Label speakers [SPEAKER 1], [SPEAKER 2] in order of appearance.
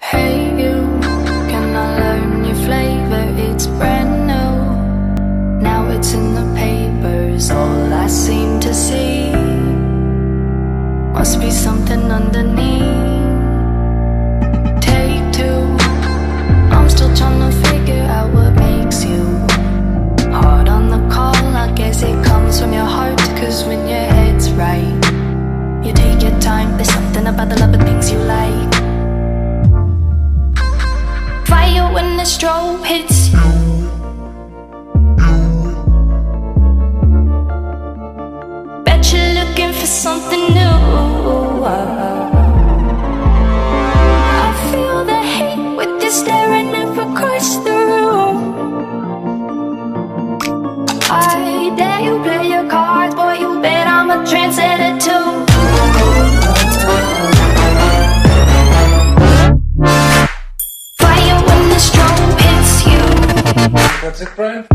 [SPEAKER 1] Hey you, can I learn your flavor? It's brand new. Now it's in the papers, all I seem to see. Must be something underneath. Take two, I'm still trying to figure out what makes you hard on the call. I guess it comes from your heart, cause when your head's right, you take your time. There's something about the love of things you like. Fire when the strobe hits you. Bet you're looking for something new. I feel the hate with you staring across the room. I dare you play your cards, boy, you bet I'm a trendsetter too.
[SPEAKER 2] That's it, Brian?